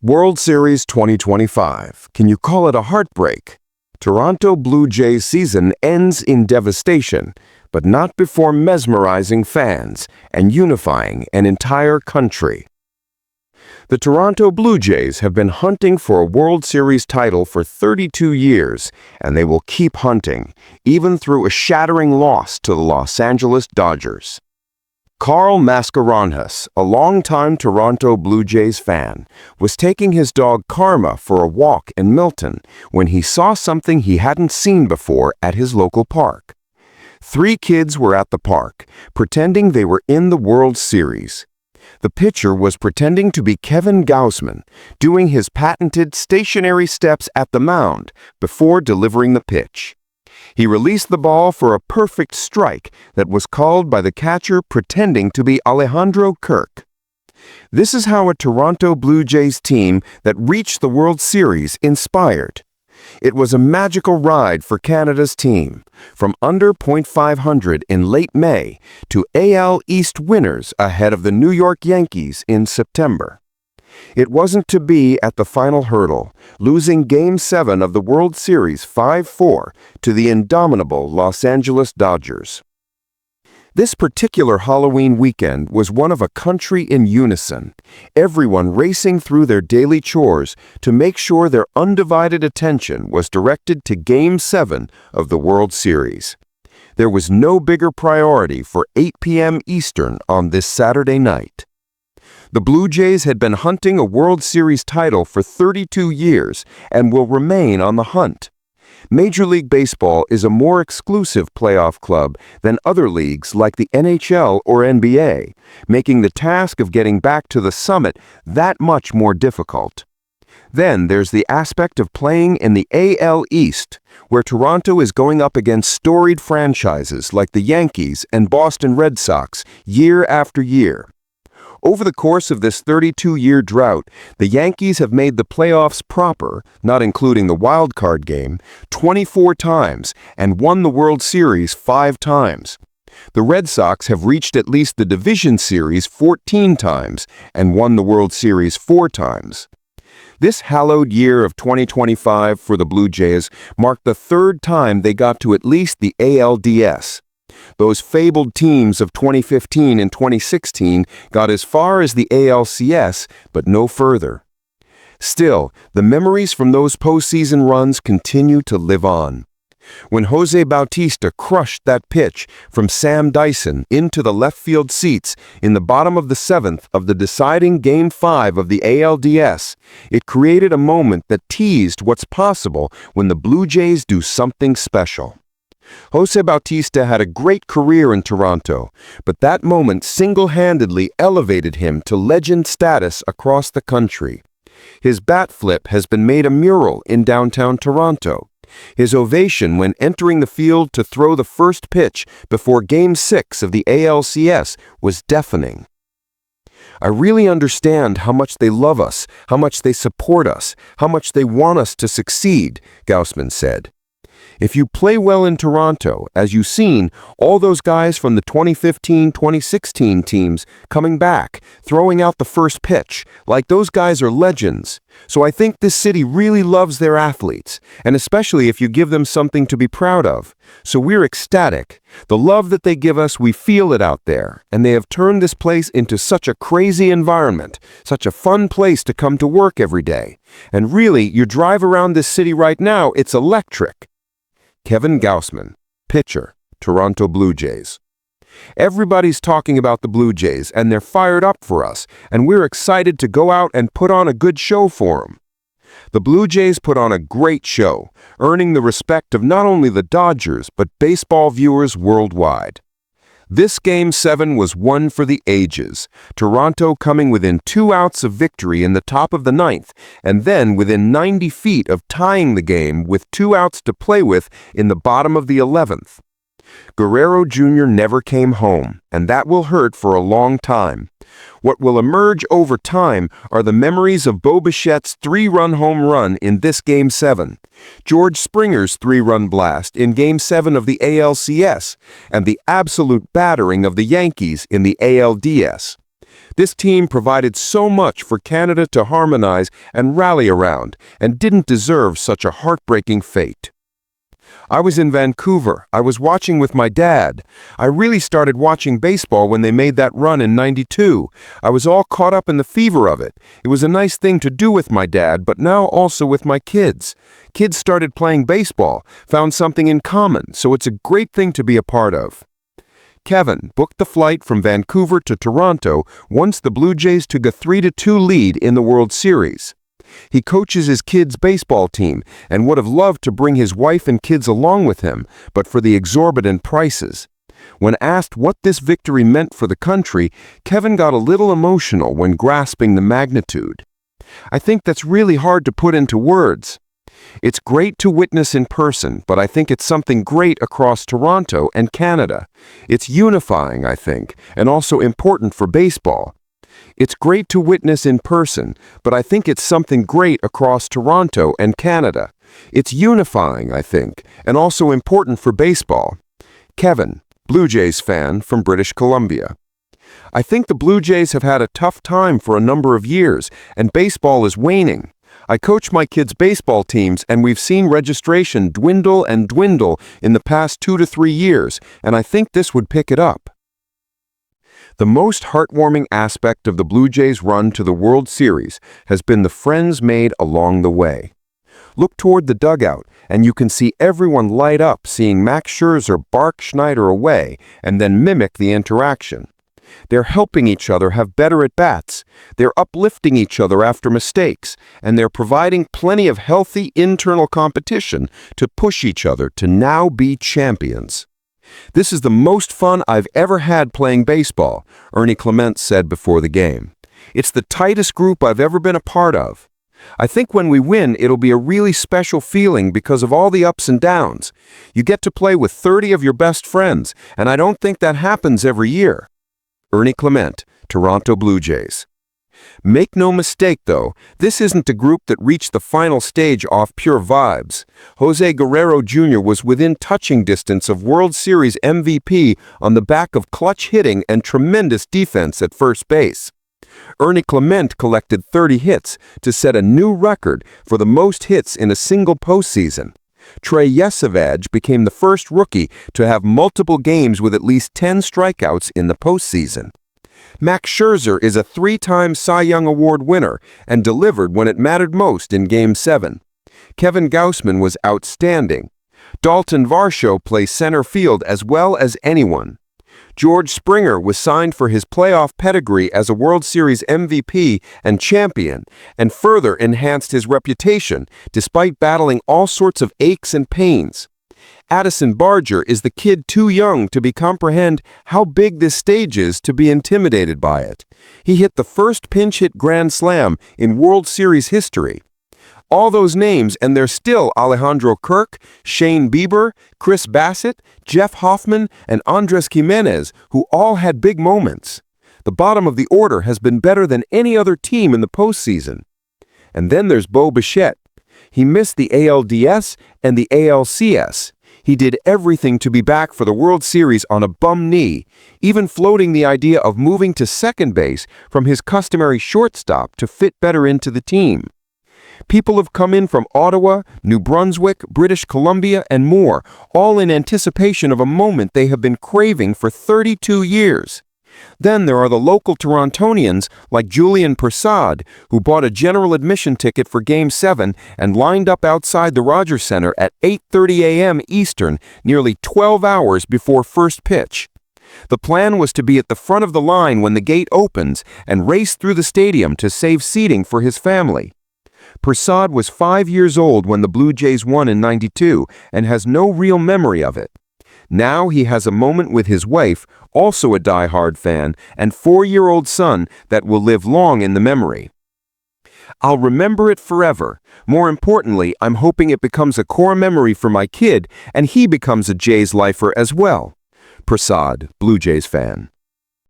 World Series 2025. Can you call it a heartbreak? Toronto Blue Jays season ends in devastation, but not before mesmerizing fans and unifying an entire country. The Toronto Blue Jays have been hunting for a World Series title for 32 years, and they will keep hunting, even through a shattering loss to the Los Angeles Dodgers. Carl Mascarenhas, a longtime Toronto Blue Jays fan, was taking his dog Karma for a walk in Milton when he saw something he hadn't seen before at his local park. 3 kids were at the park, pretending they were in the World Series. The pitcher was pretending to be Kevin Gausman, doing his patented stationary steps at the mound before delivering the pitch. He released the ball for a perfect strike that was called by the catcher pretending to be Alejandro Kirk. This is how a Toronto Blue Jays team that reached the World Series inspired. It was a magical ride for Canada's team, from under .500 in late May to AL East winners ahead of the New York Yankees in September. It wasn't to be at the final hurdle, losing Game 7 of the World Series 5-4 to the indomitable Los Angeles Dodgers. This particular Halloween weekend was one of a country in unison, everyone racing through their daily chores to make sure their undivided attention was directed to Game 7 of the World Series. There was no bigger priority for 8 p.m. Eastern on this Saturday night. The Blue Jays had been hunting a World Series title for 32 years and will remain on the hunt. Major League Baseball is a more exclusive playoff club than other leagues like the NHL or NBA, making the task of getting back to the summit that much more difficult. Then there's the aspect of playing in the AL East, where Toronto is going up against storied franchises like the Yankees and Boston Red Sox year after year. Over the course of this 32-year drought, the Yankees have made the playoffs proper, not including the wild card game, 24 times and won the World Series 5 times. The Red Sox have reached at least the Division Series 14 times and won the World Series 4 times. This hallowed year of 2025 for the Blue Jays marked the 3rd time they got to at least the ALDS. Those fabled teams of 2015 and 2016 got as far as the ALCS, but no further. Still, the memories from those postseason runs continue to live on. When Jose Bautista crushed that pitch from Sam Dyson into the left field seats in the bottom of the 7th of the deciding Game 5 of the ALDS, it created a moment that teased what's possible when the Blue Jays do something special. Jose Bautista had a great career in Toronto, but that moment single-handedly elevated him to legend status across the country. His bat flip has been made a mural in downtown Toronto. His ovation when entering the field to throw the first pitch before Game 6 of the ALCS was deafening. I really understand how much they love us, how much they support us, how much they want us to succeed, Gausman said. If you play well in Toronto, as you've seen, all those guys from the 2015-2016 teams coming back, throwing out the first pitch, like those guys are legends. So I think this city really loves their athletes, and especially if you give them something to be proud of. So we're ecstatic. The love that they give us, we feel it out there, and they have turned this place into such a crazy environment, such a fun place to come to work every day. And really, you drive around this city right now, it's electric. Kevin Gausman, pitcher, Toronto Blue Jays. Everybody's talking about the Blue Jays, and they're fired up for us, and we're excited to go out and put on a good show for them. The Blue Jays put on a great show, earning the respect of not only the Dodgers, but baseball viewers worldwide. This Game 7 was one for the ages, Toronto coming within 2 outs of victory in the top of the 9th, and then within 90 feet of tying the game with 2 outs to play with in the bottom of the 11th. Guerrero Jr. never came home, and that will hurt for a long time. What will emerge over time are the memories of Bo Bichette's 3-run home run in this Game 7, George Springer's 3-run blast in Game 7 of the ALCS, and the absolute battering of the Yankees in the ALDS. This team provided so much for Canada to harmonize and rally around, and didn't deserve such a heartbreaking fate. I was in Vancouver. I was watching with my dad. I really started watching baseball when they made that run in '92. I was all caught up in the fever of it. It was a nice thing to do with my dad, but now also with my kids. Kids started playing baseball, found something in common, so it's a great thing to be a part of. Kevin booked the flight from Vancouver to Toronto once the Blue Jays took a 3-2 lead in the World Series. He coaches his kids' baseball team and would have loved to bring his wife and kids along with him, but for the exorbitant prices. When asked what this victory meant for the country, Kevin got a little emotional when grasping the magnitude. I think that's really hard to put into words. It's great to witness in person, but I think it's something great across Toronto and Canada. It's unifying, I think, and also important for baseball. It's great to witness in person, but I think it's something great across Toronto and Canada. It's unifying, I think, and also important for baseball. Kevin, Blue Jays fan from British Columbia. I think the Blue Jays have had a tough time for a number of years, and baseball is waning. I coach my kids' baseball teams, and we've seen registration dwindle and dwindle in the past 2 to 3 years, and I think this would pick it up. The most heartwarming aspect of the Blue Jays' run to the World Series has been the friends made along the way. Look toward the dugout, and you can see everyone light up seeing Max Scherzer bark Schneider away and then mimic the interaction. They're helping each other have better at-bats, they're uplifting each other after mistakes, and they're providing plenty of healthy internal competition to push each other to now be champions. This is the most fun I've ever had playing baseball, Ernie Clement said before the game. It's the tightest group I've ever been a part of. I think when we win, it'll be a really special feeling because of all the ups and downs. You get to play with 30 of your best friends, and I don't think that happens every year. Ernie Clement, Toronto Blue Jays. Make no mistake, though, this isn't a group that reached the final stage off pure vibes. Jose Guerrero Jr. was within touching distance of World Series MVP on the back of clutch hitting and tremendous defense at first base. Ernie Clement collected 30 hits to set a new record for the most hits in a single postseason. Trey Yesavage became the first rookie to have multiple games with at least 10 strikeouts in the postseason. Max Scherzer is a 3-time Cy Young Award winner and delivered when it mattered most in Game 7. Kevin Gausman was outstanding. Dalton Varsho plays center field as well as anyone. George Springer was signed for his playoff pedigree as a World Series MVP and champion, and further enhanced his reputation despite battling all sorts of aches and pains. Addison Barger is the kid too young to comprehend how big this stage is to be intimidated by it. He hit the first pinch hit grand slam in World Series history. All those names, and there's still Alejandro Kirk, Shane Bieber, Chris Bassett, Jeff Hoffman, and Andres Gimenez, who all had big moments. The bottom of the order has been better than any other team in the postseason. And then there's Bo Bichette. He missed the ALDS and the ALCS. He did everything to be back for the World Series on a bum knee, even floating the idea of moving to second base from his customary shortstop to fit better into the team. People have come in from Ottawa, New Brunswick, British Columbia, and more, all in anticipation of a moment they have been craving for 32 years. Then there are the local Torontonians like Julian Prasad, who bought a general admission ticket for Game 7 and lined up outside the Rogers Center at 8:30 a.m. Eastern, nearly 12 hours before first pitch. The plan was to be at the front of the line when the gate opens and race through the stadium to save seating for his family. Prasad was 5 years old when the Blue Jays won in '92 and has no real memory of it. Now he has a moment with his wife, also a die-hard fan, and 4-year-old son that will live long in the memory. I'll remember it forever. More importantly, I'm hoping it becomes a core memory for my kid and he becomes a Jays lifer as well. Prasad, Blue Jays fan.